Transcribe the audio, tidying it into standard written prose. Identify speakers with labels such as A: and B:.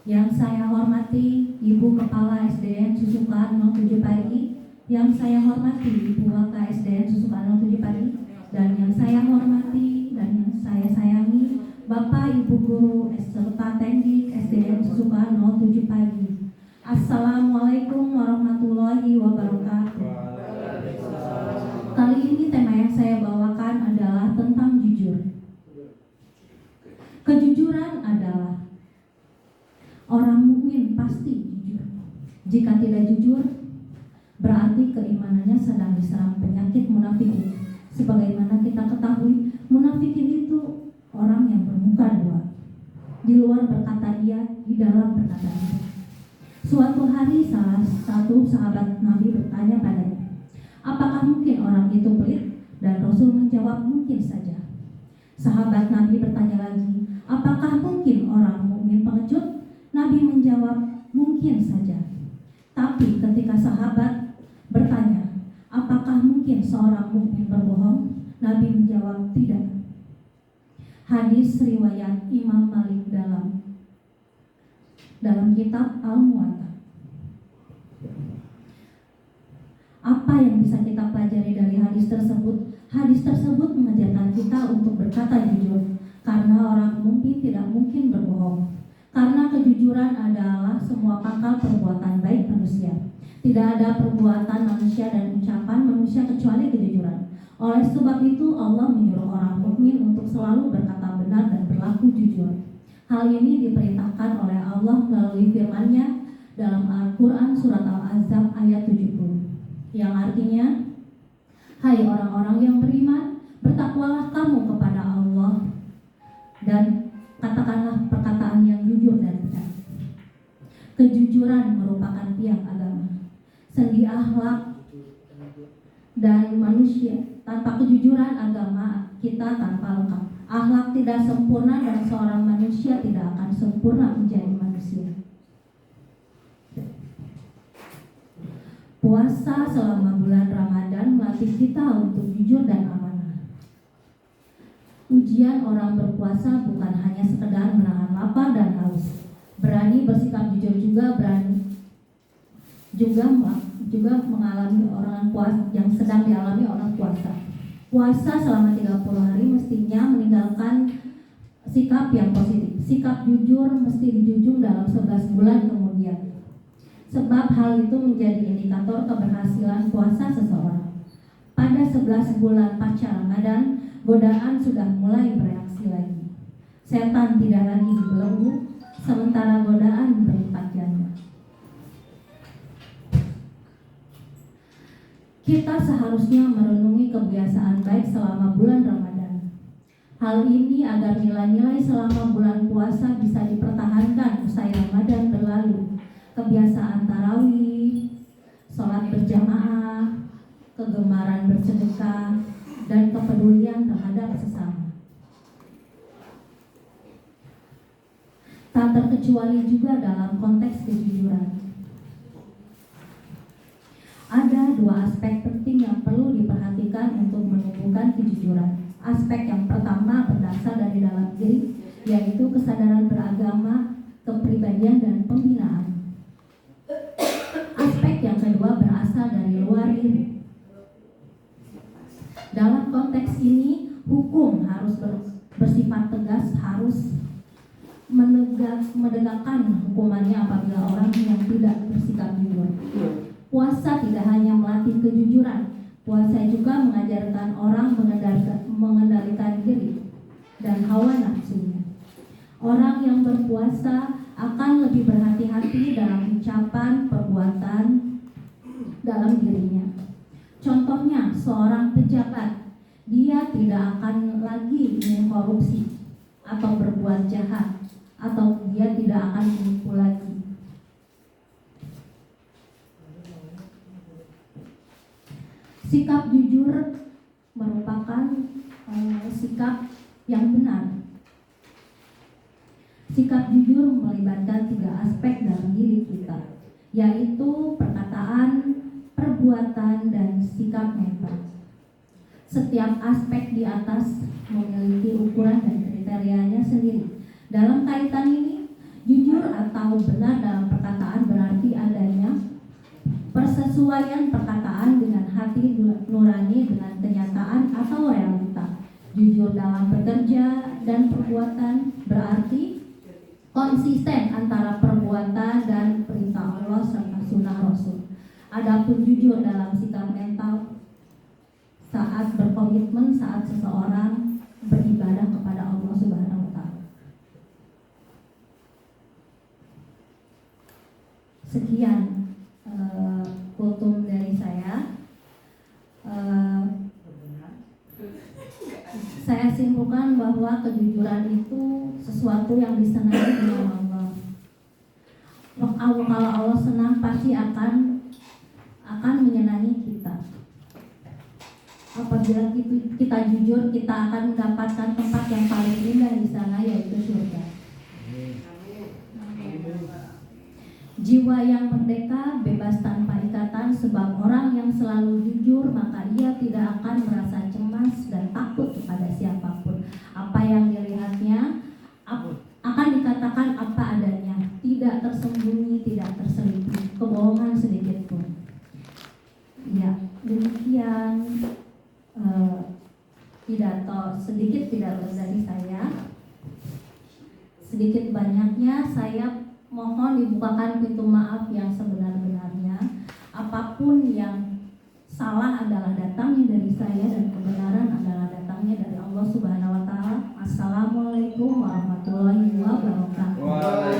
A: Yang saya hormati Ibu Kepala SDN Susukan 07 Pagi, yang saya hormati Ibu Waka SDN Susukan 07 Pagi, dan yang saya hormati dan yang saya sayangi Bapak Ibu Guru serta Teknik SDN Susukan 07 Pagi. Assalamualaikum warahmatullahi wabarakatuh. Kali ini tema yang saya bawakan adalah tentang jujur. Kejujuran adalah orang mukmin pasti jujur. Jika tidak jujur, berarti keimanannya sedang diserang penyakit munafikin. Sebagaimana kita ketahui, munafikin itu orang yang bermuka dua. Di luar berkata iya, di dalam berkata iya. Suatu hari salah satu sahabat Nabi bertanya padanya, apakah mungkin orang itu pelit? Dan Rasul menjawab, mungkin saja. Sahabat Nabi bertanya lagi, apakah mungkin orang mukmin pengecut? Nabi menjawab, mungkin saja. Tapi ketika sahabat bertanya, apakah mungkin seorang mukmin berbohong? Nabi menjawab, tidak. Hadis riwayat Imam Malik dalam kitab Al-Muwatta. Apa yang bisa kita pelajari dari hadis tersebut? Hadis tersebut mengajarkan kita untuk berkata jujur, karena orang mukmin tidak mungkin berbohong. Karena kejujuran adalah semua pangkal perbuatan baik manusia. Tidak ada perbuatan manusia dan ucapan manusia kecuali kejujuran. Oleh sebab itu Allah menyuruh orang mukmin untuk selalu berkata benar dan berlaku jujur. Hal ini diperintahkan oleh Allah melalui firman-Nya dalam Al-Quran surat Al-Ahzab ayat 70, yang artinya, hai orang-orang yang beriman, bertakwalah kamu kepada Allah dan katakanlah perkataan yang jujur dan benar. Kejujuran merupakan tiang agama, sendi akhlak dan manusia. Tanpa kejujuran agama kita tanpa lengkap. Akhlak tidak sempurna dan seorang manusia tidak akan sempurna menjadi manusia. Puasa selama bulan Ramadan melatih kita untuk jujur dan amanah. Ujian orang berpuasa bukan hanya sekedar menahan lapar dan haus. Berani bersikap jujur juga mengalami orang puasa yang sedang dialami orang puasa. Puasa selama 30 hari mestinya meninggalkan sikap yang positif. Sikap jujur mesti dijunjung dalam 11 bulan kemudian. Sebab hal itu menjadi indikator keberhasilan puasa seseorang. Pada 11 bulan pasca Ramadan, godaan sudah mulai bereaksi lagi. Setan tidak lagi dibelenggu, sementara godaan berlipat ganda. Kita seharusnya merenungi kebiasaan baik selama bulan Ramadan. Hal ini agar nilai-nilai selama bulan puasa bisa dipertahankan usai Ramadan berlalu. Kebiasaan tarawih, sholat berjamaah, kegemaran bersedekah, dan kepedulian terhadap sesama. Tak terkecuali juga dalam konteks kejujuran. Ada dua aspek penting yang perlu diperhatikan untuk menumbuhkan kejujuran. Aspek yang pertama berasal dari dalam diri, yaitu kesadaran beragama, kepribadian, dan pembinaan. Aspek yang kedua berasal dari luar diri. Dalam konteks ini, hukum harus bersifat tegas, harus menegakkan hukumannya apabila orang yang tidak bersikap jujur. Puasa tidak hanya melatih kejujuran, puasa juga mengajarkan orang mengendalikan diri dan hawa nafsunya. Orang yang berpuasa akan lebih berhati-hati dalam ucapan, perbuatan dalam dirinya. Contohnya, seorang pejabat, dia tidak akan lagi mengkorupsi atau berbuat jahat, atau dia tidak akan menipu lagi. Sikap jujur merupakan sikap yang benar. Sikap jujur melibatkan 3 aspek dalam diri kita, yaitu perkataan, perbuatan, dan sikap mental. Setiap aspek di atas memiliki ukuran dan kriterianya sendiri. Dalam kaitan ini, jujur benar dalam perkataan berarti adanya persesuaian perkataan dengan hati nurani dengan kenyataan atau realita. Jujur dalam bekerja dan perbuatan berarti konsisten antara perbuatan dan perintah Allah serta sunnah Rasul. Adapun jujur dalam sikap mental saat berkomitmen saat seseorang beribadah kepada Allah Subhanahu wa taala. Sekian kultum dari saya. Saya simpulkan bahwa kejujuran itu sesuatu yang disenangi oleh Allah. Kalau Allah senang pasti akan menyenangi kita. Apabila kita jujur, kita akan mendapatkan tempat yang paling indah di sana, yaitu surga. Jiwa yang merdeka, bebas tanpa ikatan, sebab orang yang selalu jujur maka ia tidak akan merasa cemas dan takut kepada siapapun. Apa yang dilihatnya akan dikatakan apa adanya, tidak tersembunyi, tidak terselip kebohongan sedikit pun. Ya, demikian sedikit pidato dari saya. Sedikit banyaknya saya mohon dibukakan pintu maaf yang sebenar-benarnya. Apapun yang salah adalah datangnya dari saya dan kebenaran adalah datangnya dari Allah Subhanahu wa taala. Assalamualaikum warahmatullahi wabarakatuh.